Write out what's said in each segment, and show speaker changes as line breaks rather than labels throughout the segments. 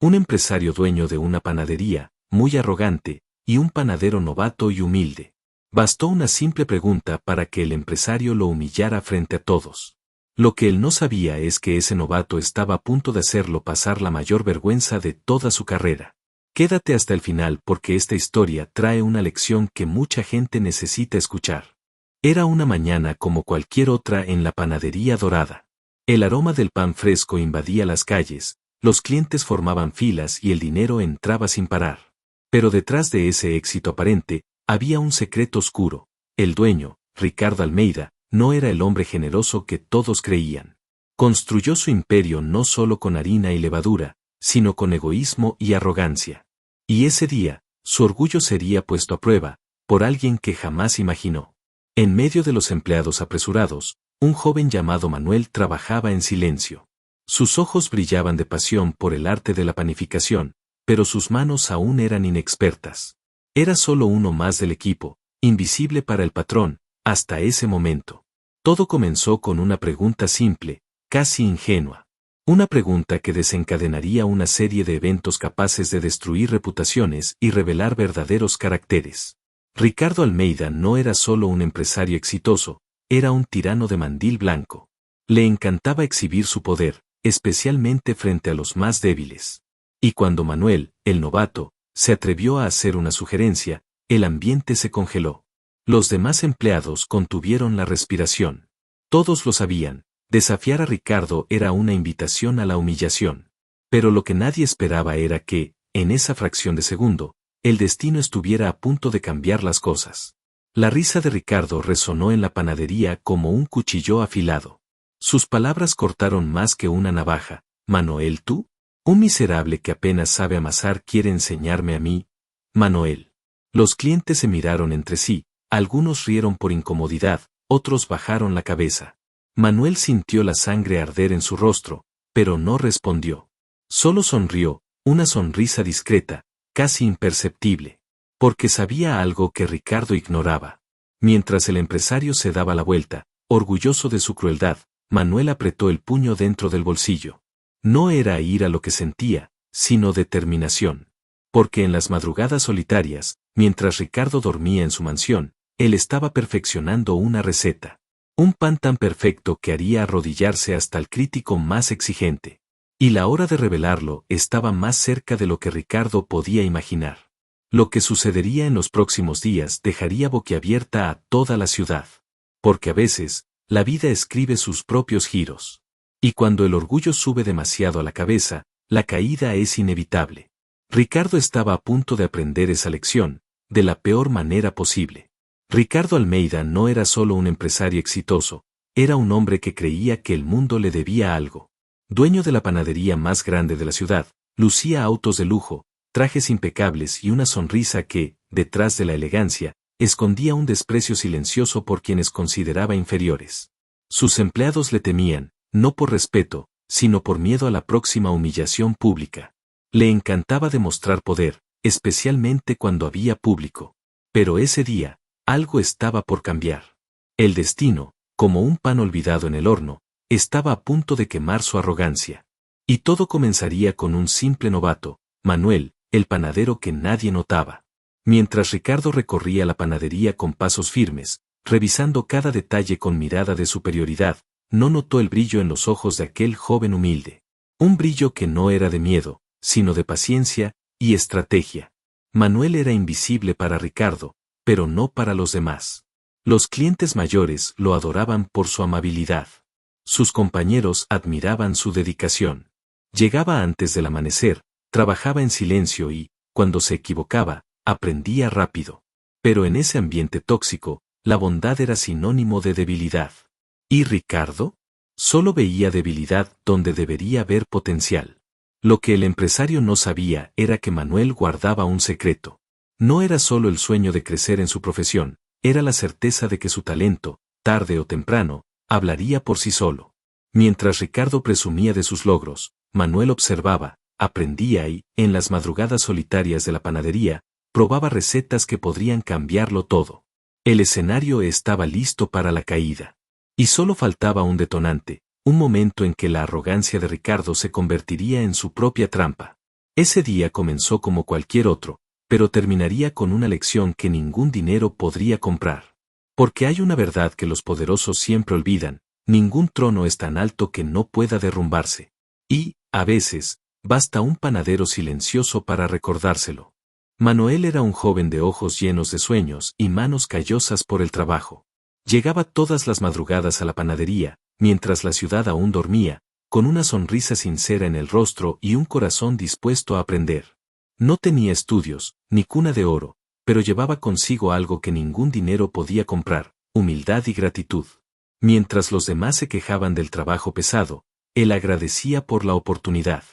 Un empresario dueño de una panadería, muy arrogante, y un panadero novato y humilde. Bastó una simple pregunta para que el empresario lo humillara frente a todos. Lo que él no sabía es que ese novato estaba a punto de hacerlo pasar la mayor vergüenza de toda su carrera. Quédate hasta el final porque esta historia trae una lección que mucha gente necesita escuchar. Era una mañana como cualquier otra en la panadería dorada. El aroma del pan fresco invadía las calles, los clientes formaban filas y el dinero entraba sin parar. Pero detrás de ese éxito aparente, había un secreto oscuro. El dueño, Ricardo Almeida, no era el hombre generoso que todos creían. Construyó su imperio no solo con harina y levadura, sino con egoísmo y arrogancia. Y ese día, su orgullo sería puesto a prueba, por alguien que jamás imaginó. En medio de los empleados apresurados, un joven llamado Manuel trabajaba en silencio. Sus ojos brillaban de pasión por el arte de la panificación, pero sus manos aún eran inexpertas. Era solo uno más del equipo, invisible para el patrón, hasta ese momento. Todo comenzó con una pregunta simple, casi ingenua. Una pregunta que desencadenaría una serie de eventos capaces de destruir reputaciones y revelar verdaderos caracteres. Ricardo Almeida no era solo un empresario exitoso, era un tirano de mandil blanco. Le encantaba exhibir su poder, especialmente frente a los más débiles. Y cuando Manuel, el novato, se atrevió a hacer una sugerencia, el ambiente se congeló. Los demás empleados contuvieron la respiración. Todos lo sabían, desafiar a Ricardo era una invitación a la humillación. Pero lo que nadie esperaba era que, en esa fracción de segundo, el destino estuviera a punto de cambiar las cosas. La risa de Ricardo resonó en la panadería como un cuchillo afilado. Sus palabras cortaron más que una navaja. «Manuel, ¿tú? Un miserable que apenas sabe amasar quiere enseñarme a mí. Manuel». Los clientes se miraron entre sí, algunos rieron por incomodidad, otros bajaron la cabeza. Manuel sintió la sangre arder en su rostro, pero no respondió. Solo sonrió, una sonrisa discreta, casi imperceptible. Porque sabía algo que Ricardo ignoraba. Mientras el empresario se daba la vuelta, orgulloso de su crueldad, Manuel apretó el puño dentro del bolsillo. No era ira lo que sentía, sino determinación. Porque en las madrugadas solitarias, mientras Ricardo dormía en su mansión, él estaba perfeccionando una receta. Un pan tan perfecto que haría arrodillarse hasta el crítico más exigente. Y la hora de revelarlo estaba más cerca de lo que Ricardo podía imaginar. Lo que sucedería en los próximos días dejaría boquiabierta a toda la ciudad. Porque a veces, la vida escribe sus propios giros. Y cuando el orgullo sube demasiado a la cabeza, la caída es inevitable. Ricardo estaba a punto de aprender esa lección, de la peor manera posible. Ricardo Almeida no era solo un empresario exitoso, era un hombre que creía que el mundo le debía algo. Dueño de la panadería más grande de la ciudad, lucía autos de lujo, trajes impecables y una sonrisa que, detrás de la elegancia, escondía un desprecio silencioso por quienes consideraba inferiores. Sus empleados le temían, no por respeto, sino por miedo a la próxima humillación pública. Le encantaba demostrar poder, especialmente cuando había público. Pero ese día, algo estaba por cambiar. El destino, como un pan olvidado en el horno, estaba a punto de quemar su arrogancia. Y todo comenzaría con un simple novato, Manuel, el panadero que nadie notaba. Mientras Ricardo recorría la panadería con pasos firmes, revisando cada detalle con mirada de superioridad, no notó el brillo en los ojos de aquel joven humilde. Un brillo que no era de miedo, sino de paciencia y estrategia. Manuel era invisible para Ricardo, pero no para los demás. Los clientes mayores lo adoraban por su amabilidad. Sus compañeros admiraban su dedicación. Llegaba antes del amanecer, trabajaba en silencio y, cuando se equivocaba, aprendía rápido. Pero en ese ambiente tóxico, la bondad era sinónimo de debilidad. ¿Y Ricardo? Solo veía debilidad donde debería haber potencial. Lo que el empresario no sabía era que Manuel guardaba un secreto. No era solo el sueño de crecer en su profesión, era la certeza de que su talento, tarde o temprano, hablaría por sí solo. Mientras Ricardo presumía de sus logros, Manuel observaba, aprendía y, en las madrugadas solitarias de la panadería, probaba recetas que podrían cambiarlo todo. El escenario estaba listo para la caída. Y solo faltaba un detonante, un momento en que la arrogancia de Ricardo se convertiría en su propia trampa. Ese día comenzó como cualquier otro, pero terminaría con una lección que ningún dinero podría comprar. Porque hay una verdad que los poderosos siempre olvidan: ningún trono es tan alto que no pueda derrumbarse. Y, a veces, basta un panadero silencioso para recordárselo. Manuel era un joven de ojos llenos de sueños y manos callosas por el trabajo. Llegaba todas las madrugadas a la panadería, mientras la ciudad aún dormía, con una sonrisa sincera en el rostro y un corazón dispuesto a aprender. No tenía estudios, ni cuna de oro, pero llevaba consigo algo que ningún dinero podía comprar: humildad y gratitud. Mientras los demás se quejaban del trabajo pesado, él agradecía por la oportunidad.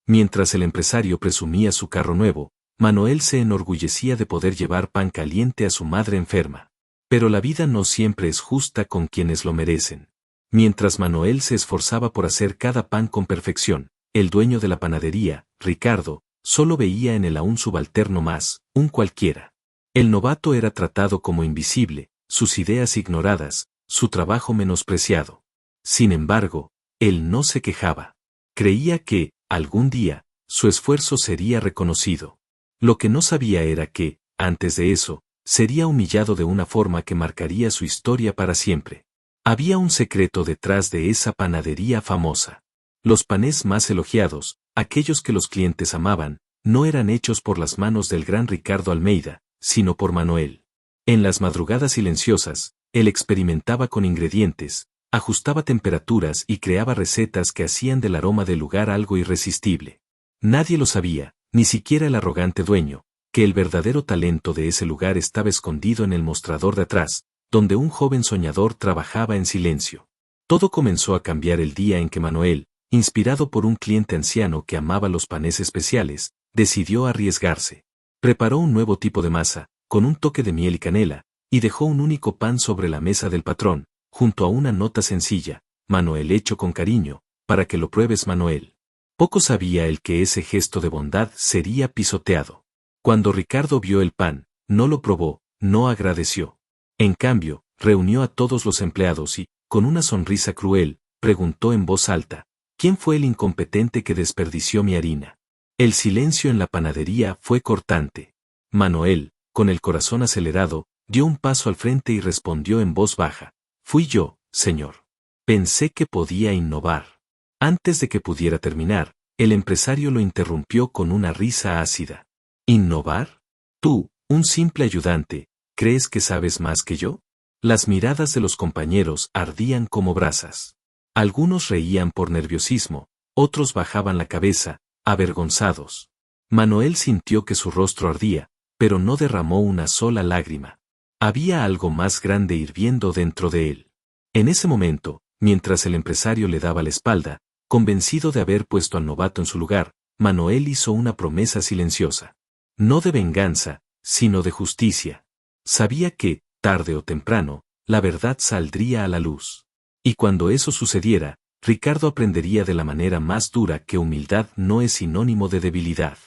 Mientras el empresario presumía su carro nuevo, Manuel se enorgullecía de poder llevar pan caliente a su madre enferma. Pero la vida no siempre es justa con quienes lo merecen. Mientras Manuel se esforzaba por hacer cada pan con perfección, el dueño de la panadería, Ricardo, solo veía en él a un subalterno más, un cualquiera. El novato era tratado como invisible, sus ideas ignoradas, su trabajo menospreciado. Sin embargo, él no se quejaba. Creía que, algún día, su esfuerzo sería reconocido. Lo que no sabía era que, antes de eso, sería humillado de una forma que marcaría su historia para siempre. Había un secreto detrás de esa panadería famosa. Los panes más elogiados, aquellos que los clientes amaban, no eran hechos por las manos del gran Ricardo Almeida, sino por Manuel. En las madrugadas silenciosas, él experimentaba con ingredientes, ajustaba temperaturas y creaba recetas que hacían del aroma del lugar algo irresistible. Nadie lo sabía, ni siquiera el arrogante dueño, que el verdadero talento de ese lugar estaba escondido en el mostrador de atrás, donde un joven soñador trabajaba en silencio. Todo comenzó a cambiar el día en que Manuel, inspirado por un cliente anciano que amaba los panes especiales, decidió arriesgarse. Preparó un nuevo tipo de masa, con un toque de miel y canela, y dejó un único pan sobre la mesa del patrón, junto a una nota sencilla: Manuel, hecho con cariño, para que lo pruebes, Manuel. Poco sabía él que ese gesto de bondad sería pisoteado. Cuando Ricardo vio el pan, no lo probó, no agradeció. En cambio, reunió a todos los empleados y, con una sonrisa cruel, preguntó en voz alta: ¿quién fue el incompetente que desperdició mi harina? El silencio en la panadería fue cortante. Manuel, con el corazón acelerado, dio un paso al frente y respondió en voz baja: fui yo, señor. Pensé que podía innovar. Antes de que pudiera terminar, el empresario lo interrumpió con una risa ácida. ¿Innovar? Tú, un simple ayudante, ¿crees que sabes más que yo? Las miradas de los compañeros ardían como brasas. Algunos reían por nerviosismo, otros bajaban la cabeza, avergonzados. Manuel sintió que su rostro ardía, pero no derramó una sola lágrima. Había algo más grande hirviendo dentro de él. En ese momento, mientras el empresario le daba la espalda, convencido de haber puesto al novato en su lugar, Manuel hizo una promesa silenciosa. No de venganza, sino de justicia. Sabía que, tarde o temprano, la verdad saldría a la luz. Y cuando eso sucediera, Ricardo aprendería de la manera más dura que humildad no es sinónimo de debilidad.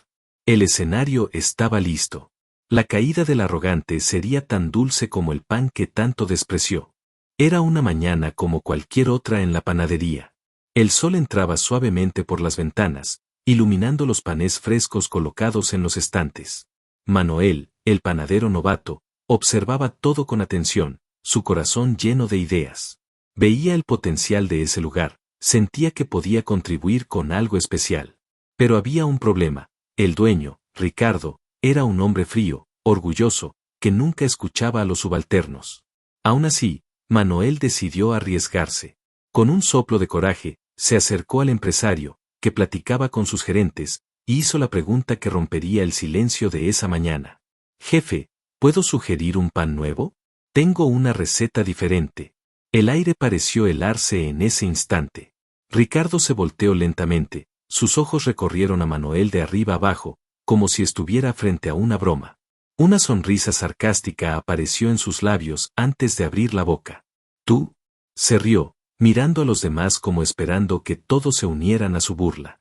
El escenario estaba listo. La caída del arrogante sería tan dulce como el pan que tanto despreció. Era una mañana como cualquier otra en la panadería. El sol entraba suavemente por las ventanas, iluminando los panes frescos colocados en los estantes. Manuel, el panadero novato, observaba todo con atención, su corazón lleno de ideas. Veía el potencial de ese lugar, sentía que podía contribuir con algo especial. Pero había un problema: el dueño, Ricardo, era un hombre frío, orgulloso, que nunca escuchaba a los subalternos. Aún así, Manuel decidió arriesgarse. Con un soplo de coraje, se acercó al empresario, que platicaba con sus gerentes, y hizo la pregunta que rompería el silencio de esa mañana. Jefe, ¿puedo sugerir un pan nuevo? Tengo una receta diferente. El aire pareció helarse en ese instante. Ricardo se volteó lentamente, sus ojos recorrieron a Manuel de arriba abajo, como si estuviera frente a una broma. Una sonrisa sarcástica apareció en sus labios antes de abrir la boca. ¿Tú? Se rió, mirando a los demás como esperando que todos se unieran a su burla.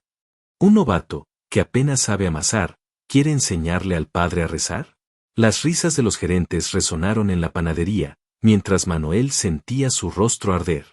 ¿Un novato, que apenas sabe amasar, quiere enseñarle al padre a rezar? Las risas de los gerentes resonaron en la panadería, mientras Manuel sentía su rostro arder.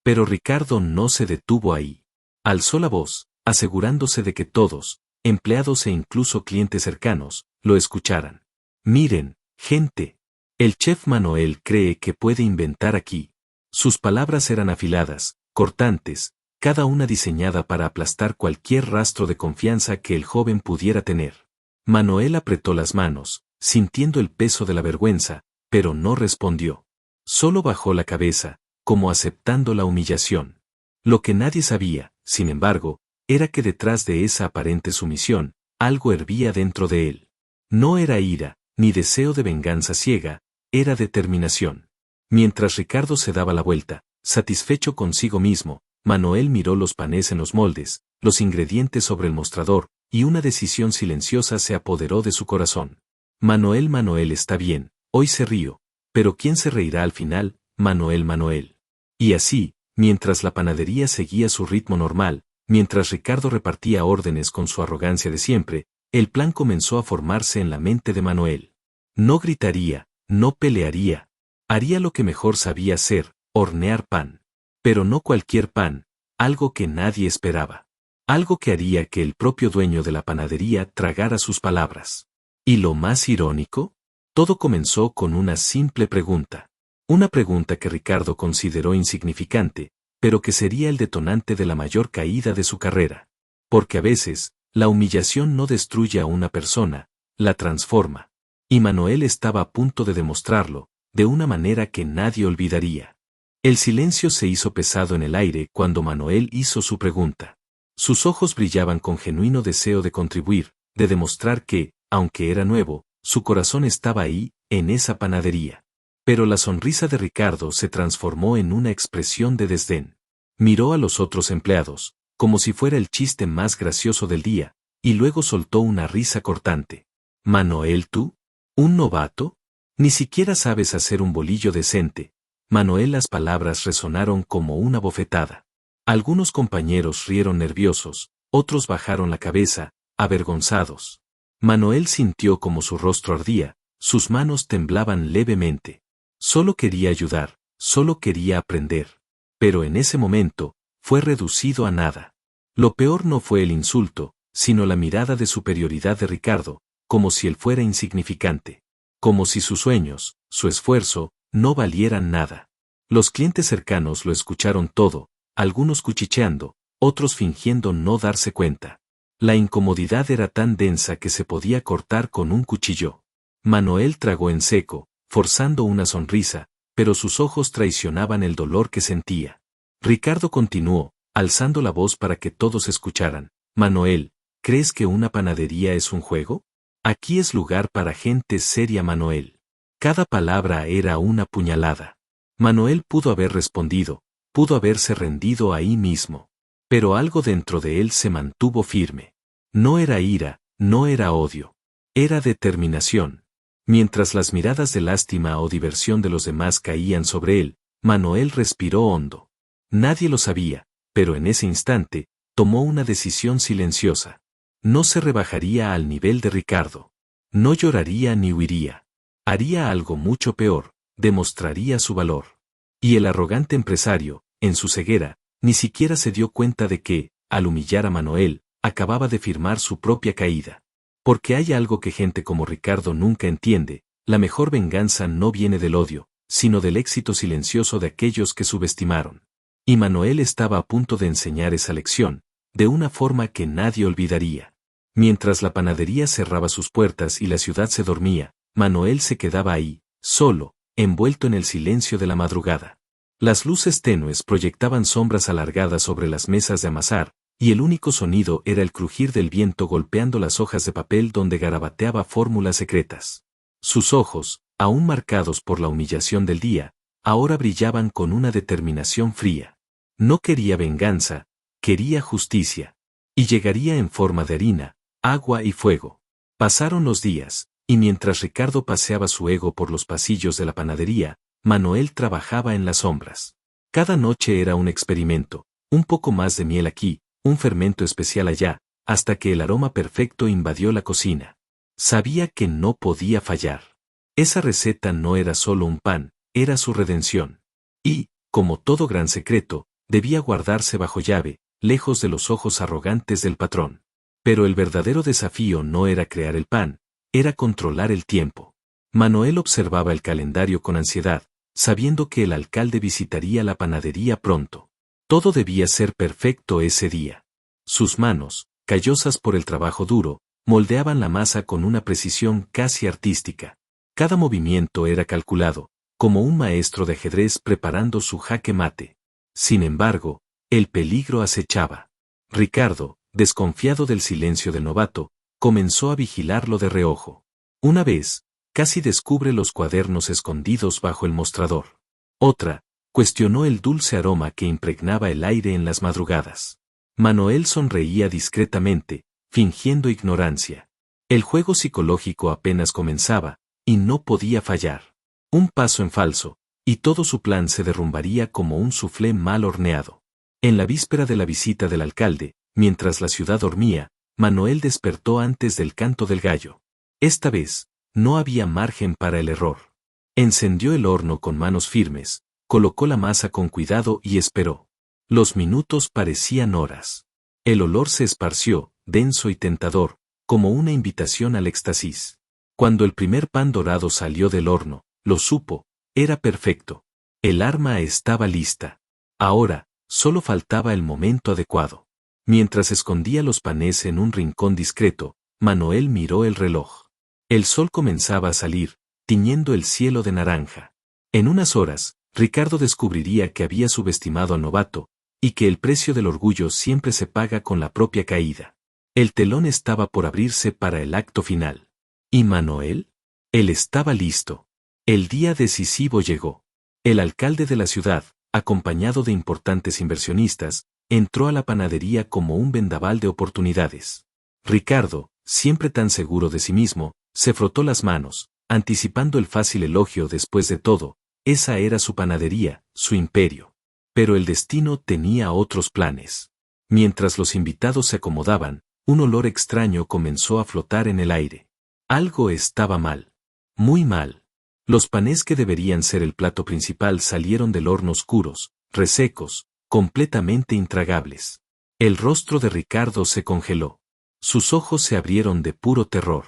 Pero Ricardo no se detuvo ahí. Alzó la voz, asegurándose de que todos, empleados e incluso clientes cercanos, lo escucharan. Miren, gente. El chef Manuel cree que puede inventar aquí. Sus palabras eran afiladas, cortantes, cada una diseñada para aplastar cualquier rastro de confianza que el joven pudiera tener. Manuel apretó las manos, sintiendo el peso de la vergüenza, pero no respondió. Solo bajó la cabeza, como aceptando la humillación. Lo que nadie sabía, sin embargo, era que detrás de esa aparente sumisión, algo hervía dentro de él. No era ira, ni deseo de venganza ciega, era determinación. Mientras Ricardo se daba la vuelta, satisfecho consigo mismo, Manuel miró los panes en los moldes, los ingredientes sobre el mostrador, y una decisión silenciosa se apoderó de su corazón. Manuel está bien, hoy se río, pero ¿quién se reirá al final? Manuel. Y así, mientras la panadería seguía su ritmo normal, mientras Ricardo repartía órdenes con su arrogancia de siempre, el plan comenzó a formarse en la mente de Manuel. No gritaría, no pelearía. Haría lo que mejor sabía hacer, hornear pan. Pero no cualquier pan, algo que nadie esperaba. Algo que haría que el propio dueño de la panadería tragara sus palabras. ¿Y lo más irónico? Todo comenzó con una simple pregunta. Una pregunta que Ricardo consideró insignificante, pero que sería el detonante de la mayor caída de su carrera. Porque a veces, la humillación no destruye a una persona, la transforma. Y Manuel estaba a punto de demostrarlo, de una manera que nadie olvidaría. El silencio se hizo pesado en el aire cuando Manuel hizo su pregunta. Sus ojos brillaban con genuino deseo de contribuir, de demostrar que, aunque era nuevo, su corazón estaba ahí, en esa panadería. Pero la sonrisa de Ricardo se transformó en una expresión de desdén. Miró a los otros empleados, como si fuera el chiste más gracioso del día, y luego soltó una risa cortante. «Manuel, ¿tú? ¿Un novato? Ni siquiera sabes hacer un bolillo decente». Manuel, las palabras resonaron como una bofetada. Algunos compañeros rieron nerviosos, otros bajaron la cabeza, avergonzados. Manuel sintió como su rostro ardía, sus manos temblaban levemente. Solo quería ayudar, solo quería aprender. Pero en ese momento, fue reducido a nada. Lo peor no fue el insulto, sino la mirada de superioridad de Ricardo, como si él fuera insignificante. Como si sus sueños, su esfuerzo, no valieran nada. Los clientes cercanos lo escucharon todo, algunos cuchicheando, otros fingiendo no darse cuenta. La incomodidad era tan densa que se podía cortar con un cuchillo. Manuel tragó en seco, forzando una sonrisa, pero sus ojos traicionaban el dolor que sentía. Ricardo continuó, alzando la voz para que todos escucharan. «Manuel, ¿crees que una panadería es un juego? Aquí es lugar para gente seria, Manuel». Cada palabra era una puñalada. Manuel pudo haber respondido, pudo haberse rendido ahí mismo. Pero algo dentro de él se mantuvo firme. No era ira, no era odio. Era determinación. Mientras las miradas de lástima o diversión de los demás caían sobre él, Manuel respiró hondo. Nadie lo sabía, pero en ese instante, tomó una decisión silenciosa. No se rebajaría al nivel de Ricardo. No lloraría ni huiría. Haría algo mucho peor, demostraría su valor. Y el arrogante empresario, en su ceguera, ni siquiera se dio cuenta de que, al humillar a Manuel, acababa de firmar su propia caída. Porque hay algo que gente como Ricardo nunca entiende: la mejor venganza no viene del odio, sino del éxito silencioso de aquellos que subestimaron. Y Manuel estaba a punto de enseñar esa lección, de una forma que nadie olvidaría. Mientras la panadería cerraba sus puertas y la ciudad se dormía, Manuel se quedaba ahí, solo, envuelto en el silencio de la madrugada. Las luces tenues proyectaban sombras alargadas sobre las mesas de amasar, y el único sonido era el crujir del viento golpeando las hojas de papel donde garabateaba fórmulas secretas. Sus ojos, aún marcados por la humillación del día, ahora brillaban con una determinación fría. No quería venganza, quería justicia. Y llegaría en forma de harina, agua y fuego. Pasaron los días, y mientras Ricardo paseaba su ego por los pasillos de la panadería, Manuel trabajaba en las sombras. Cada noche era un experimento, un poco más de miel aquí, un fermento especial allá, hasta que el aroma perfecto invadió la cocina. Sabía que no podía fallar. Esa receta no era solo un pan, era su redención. Y, como todo gran secreto, debía guardarse bajo llave, lejos de los ojos arrogantes del patrón. Pero el verdadero desafío no era crear el pan, era controlar el tiempo. Manuel observaba el calendario con ansiedad, sabiendo que el alcalde visitaría la panadería pronto. Todo debía ser perfecto ese día. Sus manos, callosas por el trabajo duro, moldeaban la masa con una precisión casi artística. Cada movimiento era calculado, como un maestro de ajedrez preparando su jaque mate. Sin embargo, el peligro acechaba. Ricardo, desconfiado del silencio del novato, comenzó a vigilarlo de reojo. Una vez, casi descubre los cuadernos escondidos bajo el mostrador. Otra, cuestionó el dulce aroma que impregnaba el aire en las madrugadas. Manuel sonreía discretamente, fingiendo ignorancia. El juego psicológico apenas comenzaba, y no podía fallar. Un paso en falso, y todo su plan se derrumbaría como un soufflé mal horneado. En la víspera de la visita del alcalde, mientras la ciudad dormía, Manuel despertó antes del canto del gallo. Esta vez, no había margen para el error. Encendió el horno con manos firmes, colocó la masa con cuidado y esperó. Los minutos parecían horas. El olor se esparció, denso y tentador, como una invitación al éxtasis. Cuando el primer pan dorado salió del horno, lo supo, era perfecto. El arma estaba lista. Ahora, solo faltaba el momento adecuado. Mientras escondía los panes en un rincón discreto, Manuel miró el reloj. El sol comenzaba a salir, tiñendo el cielo de naranja. En unas horas, Ricardo descubriría que había subestimado al novato, y que el precio del orgullo siempre se paga con la propia caída. El telón estaba por abrirse para el acto final. ¿Y Manuel? Él estaba listo. El día decisivo llegó. El alcalde de la ciudad, acompañado de importantes inversionistas, entró a la panadería como un vendaval de oportunidades. Ricardo, siempre tan seguro de sí mismo, se frotó las manos, anticipando el fácil elogio. Después de todo, esa era su panadería, su imperio. Pero el destino tenía otros planes. Mientras los invitados se acomodaban, un olor extraño comenzó a flotar en el aire. Algo estaba mal. Muy mal. Los panes que deberían ser el plato principal salieron del horno oscuros, resecos, completamente intragables. El rostro de Ricardo se congeló. Sus ojos se abrieron de puro terror.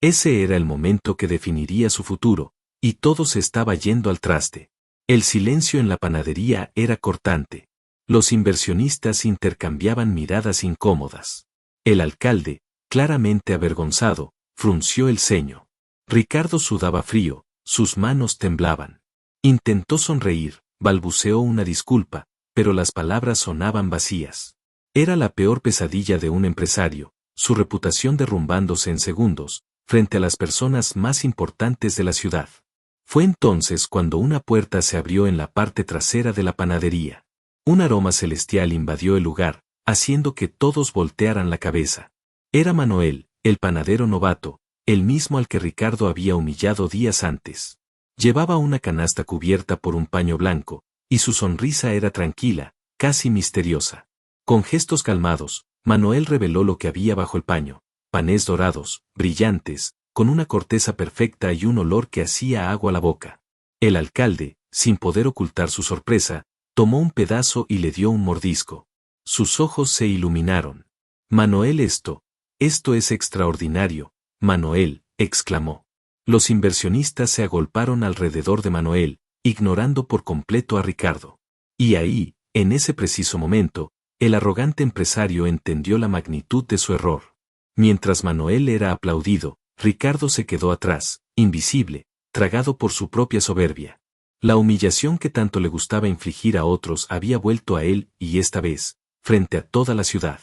Ese era el momento que definiría su futuro, y todo se estaba yendo al traste. El silencio en la panadería era cortante. Los inversionistas intercambiaban miradas incómodas. El alcalde, claramente avergonzado, frunció el ceño. Ricardo sudaba frío, sus manos temblaban. Intentó sonreír, balbuceó una disculpa, pero las palabras sonaban vacías. Era la peor pesadilla de un empresario, su reputación derrumbándose en segundos, frente a las personas más importantes de la ciudad. Fue entonces cuando una puerta se abrió en la parte trasera de la panadería. Un aroma celestial invadió el lugar, haciendo que todos voltearan la cabeza. Era Manuel, el panadero novato, el mismo al que Ricardo había humillado días antes. Llevaba una canasta cubierta por un paño blanco, y su sonrisa era tranquila, casi misteriosa. Con gestos calmados, Manuel reveló lo que había bajo el paño: panes dorados, brillantes, con una corteza perfecta y un olor que hacía agua a la boca. El alcalde, sin poder ocultar su sorpresa, tomó un pedazo y le dio un mordisco. Sus ojos se iluminaron. Manuel, esto es extraordinario, Manuel, exclamó. Los inversionistas se agolparon alrededor de Manuel, ignorando por completo a Ricardo. Y ahí, en ese preciso momento, el arrogante empresario entendió la magnitud de su error. Mientras Manuel era aplaudido, Ricardo se quedó atrás, invisible, tragado por su propia soberbia. La humillación que tanto le gustaba infligir a otros había vuelto a él, y esta vez, frente a toda la ciudad.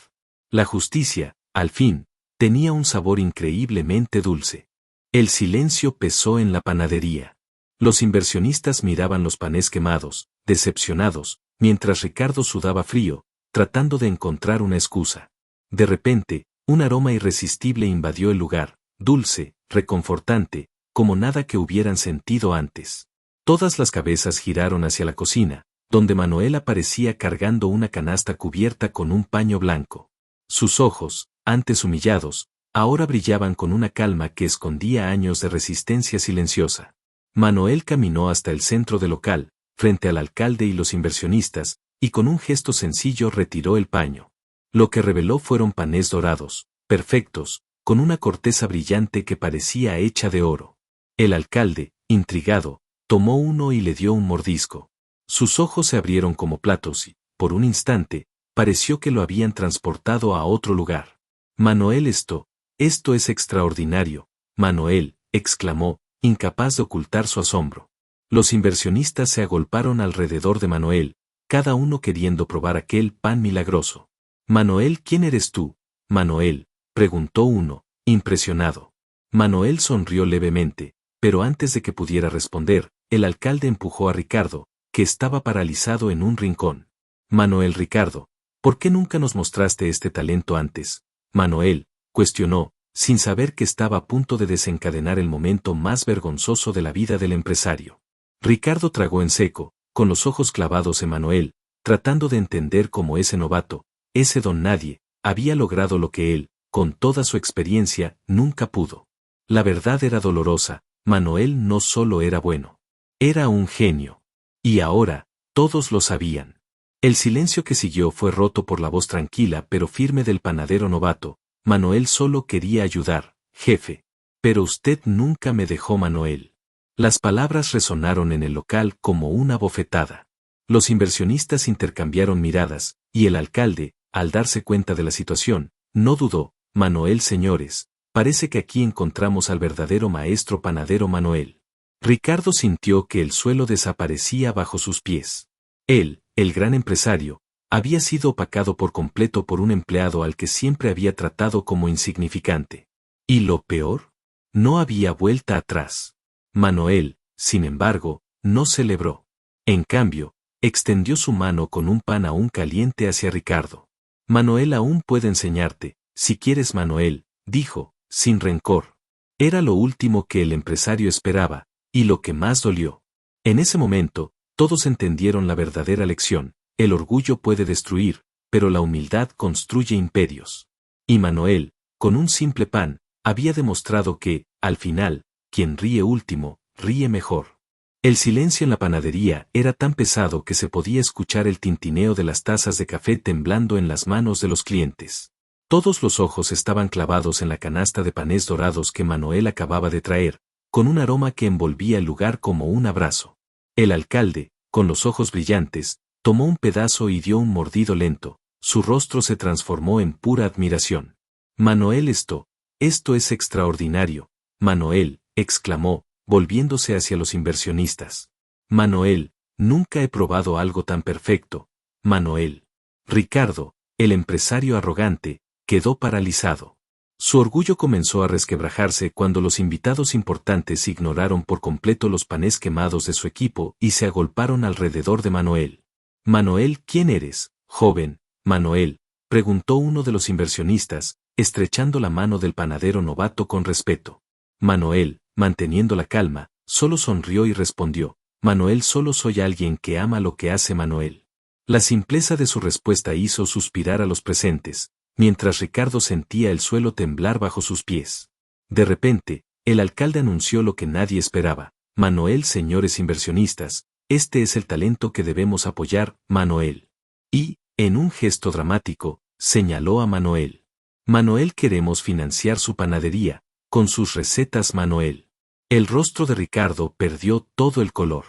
La justicia, al fin, tenía un sabor increíblemente dulce. El silencio pesó en la panadería. Los inversionistas miraban los panes quemados, decepcionados, mientras Ricardo sudaba frío, tratando de encontrar una excusa. De repente, un aroma irresistible invadió el lugar, dulce, reconfortante, como nada que hubieran sentido antes. Todas las cabezas giraron hacia la cocina, donde Manuel aparecía cargando una canasta cubierta con un paño blanco. Sus ojos, antes humillados, ahora brillaban con una calma que escondía años de resistencia silenciosa. Manuel caminó hasta el centro del local, frente al alcalde y los inversionistas, y con un gesto sencillo retiró el paño. Lo que reveló fueron panes dorados, perfectos, con una corteza brillante que parecía hecha de oro. El alcalde, intrigado, tomó uno y le dio un mordisco. Sus ojos se abrieron como platos y, por un instante, pareció que lo habían transportado a otro lugar. Manuel, esto es extraordinario, Manuel, exclamó, incapaz de ocultar su asombro. Los inversionistas se agolparon alrededor de Manuel, cada uno queriendo probar aquel pan milagroso. Manuel, ¿quién eres tú? Manuel, preguntó uno, impresionado. Manuel sonrió levemente, pero antes de que pudiera responder, el alcalde empujó a Ricardo, que estaba paralizado en un rincón. Manuel, Ricardo, ¿por qué nunca nos mostraste este talento antes? Manuel, cuestionó, sin saber que estaba a punto de desencadenar el momento más vergonzoso de la vida del empresario. Ricardo tragó en seco, con los ojos clavados en Manuel, tratando de entender cómo ese novato, ese don nadie, había logrado lo que él, con toda su experiencia, nunca pudo. La verdad era dolorosa, Manuel no solo era bueno. Era un genio. Y ahora, todos lo sabían. El silencio que siguió fue roto por la voz tranquila pero firme del panadero novato. Manuel solo quería ayudar, jefe. Pero usted nunca me dejó, Manuel. Las palabras resonaron en el local como una bofetada. Los inversionistas intercambiaron miradas, y el alcalde, al darse cuenta de la situación, no dudó. Manuel, señores, parece que aquí encontramos al verdadero maestro panadero Manuel. Ricardo sintió que el suelo desaparecía bajo sus pies. Él, el gran empresario, había sido opacado por completo por un empleado al que siempre había tratado como insignificante. ¿Y lo peor? No había vuelta atrás. Manuel, sin embargo, no celebró. En cambio, extendió su mano con un pan aún caliente hacia Ricardo. Manuel aún puede enseñarte, si quieres, Manuel, dijo, sin rencor. Era lo último que el empresario esperaba, y lo que más dolió. En ese momento, todos entendieron la verdadera lección: el orgullo puede destruir, pero la humildad construye imperios. Y Manuel, con un simple pan, había demostrado que, al final, quien ríe último, ríe mejor. El silencio en la panadería era tan pesado que se podía escuchar el tintineo de las tazas de café temblando en las manos de los clientes. Todos los ojos estaban clavados en la canasta de panés dorados que Manuel acababa de traer, con un aroma que envolvía el lugar como un abrazo. El alcalde, con los ojos brillantes, tomó un pedazo y dio un mordido lento. Su rostro se transformó en pura admiración. Manuel, esto es extraordinario, Manuel, exclamó, volviéndose hacia los inversionistas. Manuel, nunca he probado algo tan perfecto. Manuel. Ricardo, el empresario arrogante, quedó paralizado. Su orgullo comenzó a resquebrajarse cuando los invitados importantes ignoraron por completo los panés quemados de su equipo y se agolparon alrededor de Manuel. Manuel, ¿quién eres, joven? Manuel, preguntó uno de los inversionistas, estrechando la mano del panadero novato con respeto. Manuel, manteniendo la calma, solo sonrió y respondió: Manuel, solo soy alguien que ama lo que hace Manuel. La simpleza de su respuesta hizo suspirar a los presentes, mientras Ricardo sentía el suelo temblar bajo sus pies. De repente, el alcalde anunció lo que nadie esperaba: Manuel, señores inversionistas, este es el talento que debemos apoyar, Manuel. Y, en un gesto dramático, señaló a Manuel. Manuel, queremos financiar su panadería, con sus recetas, Manuel. El rostro de Ricardo perdió todo el color.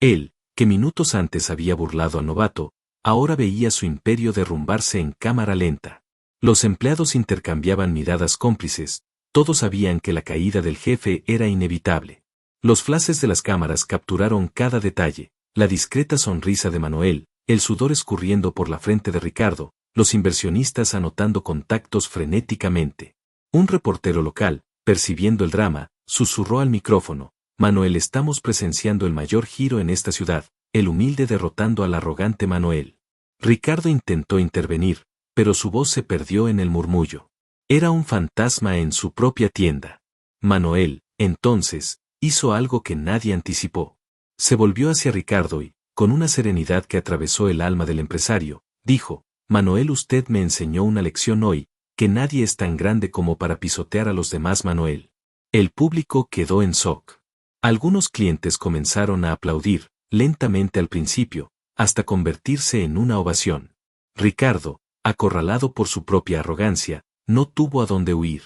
Él, que minutos antes había burlado al novato, ahora veía su imperio derrumbarse en cámara lenta. Los empleados intercambiaban miradas cómplices, todos sabían que la caída del jefe era inevitable. Los flashes de las cámaras capturaron cada detalle: la discreta sonrisa de Manuel, el sudor escurriendo por la frente de Ricardo, los inversionistas anotando contactos frenéticamente. Un reportero local, percibiendo el drama, susurró al micrófono: Manuel, estamos presenciando el mayor giro en esta ciudad, el humilde derrotando al arrogante Manuel. Ricardo intentó intervenir, pero su voz se perdió en el murmullo. Era un fantasma en su propia tienda. Manuel, entonces, hizo algo que nadie anticipó. Se volvió hacia Ricardo y, con una serenidad que atravesó el alma del empresario, dijo: Manuel, usted me enseñó una lección hoy, que nadie es tan grande como para pisotear a los demás, Manuel. El público quedó en shock. Algunos clientes comenzaron a aplaudir, lentamente al principio, hasta convertirse en una ovación. Ricardo, acorralado por su propia arrogancia, no tuvo a dónde huir.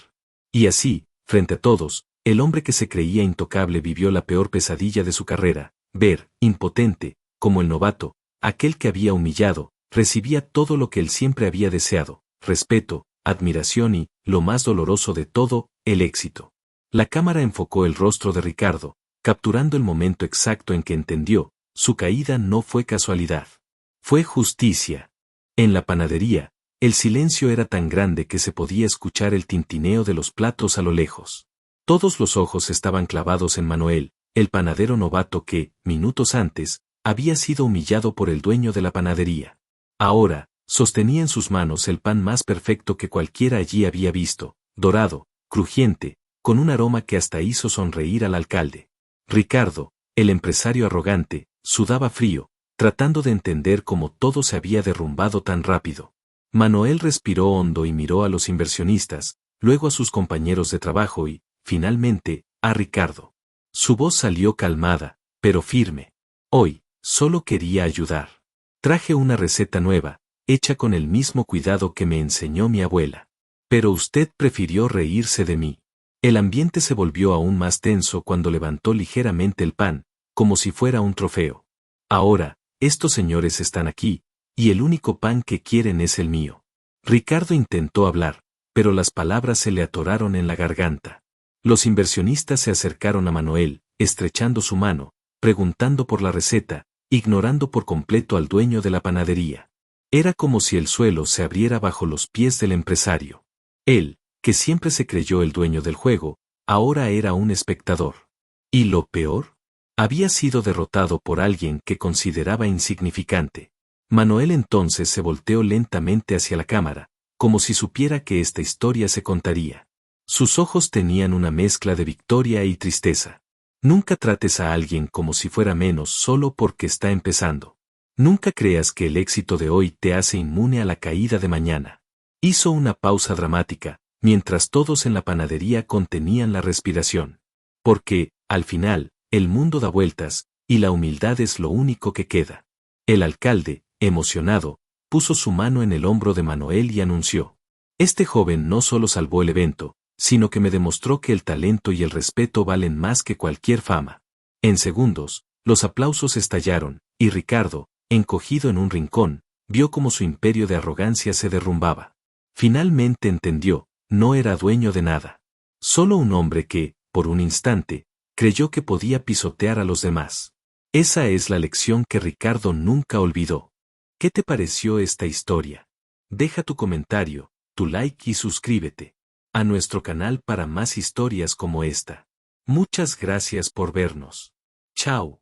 Y así, frente a todos, el hombre que se creía intocable vivió la peor pesadilla de su carrera, ver, impotente, como el novato, aquel que había humillado, recibía todo lo que él siempre había deseado, respeto, admiración y, lo más doloroso de todo, el éxito. La cámara enfocó el rostro de Ricardo, capturando el momento exacto en que entendió, su caída no fue casualidad. Fue justicia. En la panadería, el silencio era tan grande que se podía escuchar el tintineo de los platos a lo lejos. Todos los ojos estaban clavados en Manuel, el panadero novato que, minutos antes, había sido humillado por el dueño de la panadería. Ahora, sostenía en sus manos el pan más perfecto que cualquiera allí había visto, dorado, crujiente, con un aroma que hasta hizo sonreír al alcalde. Ricardo, el empresario arrogante, sudaba frío, tratando de entender cómo todo se había derrumbado tan rápido. Manuel respiró hondo y miró a los inversionistas, luego a sus compañeros de trabajo y, finalmente, a Ricardo. Su voz salió calmada, pero firme. Hoy, solo quería ayudar. Traje una receta nueva, hecha con el mismo cuidado que me enseñó mi abuela. Pero usted prefirió reírse de mí. El ambiente se volvió aún más tenso cuando levantó ligeramente el pan, como si fuera un trofeo. Ahora, estos señores están aquí, y el único pan que quieren es el mío. Ricardo intentó hablar, pero las palabras se le atoraron en la garganta. Los inversionistas se acercaron a Manuel, estrechando su mano, preguntando por la receta, ignorando por completo al dueño de la panadería. Era como si el suelo se abriera bajo los pies del empresario. Él, que siempre se creyó el dueño del juego, ahora era un espectador. ¿Y lo peor? Había sido derrotado por alguien que consideraba insignificante. Manuel entonces se volteó lentamente hacia la cámara, como si supiera que esta historia se contaría. Sus ojos tenían una mezcla de victoria y tristeza. Nunca trates a alguien como si fuera menos solo porque está empezando. Nunca creas que el éxito de hoy te hace inmune a la caída de mañana. Hizo una pausa dramática, mientras todos en la panadería contenían la respiración. Porque, al final, el mundo da vueltas, y la humildad es lo único que queda. El alcalde, emocionado, puso su mano en el hombro de Manuel y anunció: este joven no solo salvó el evento, sino que me demostró que el talento y el respeto valen más que cualquier fama. En segundos, los aplausos estallaron, y Ricardo, encogido en un rincón, vio cómo su imperio de arrogancia se derrumbaba. Finalmente entendió, no era dueño de nada. Solo un hombre que, por un instante, creyó que podía pisotear a los demás. Esa es la lección que Ricardo nunca olvidó. ¿Qué te pareció esta historia? Deja tu comentario, tu like y suscríbete a nuestro canal para más historias como esta. Muchas gracias por vernos. Chao.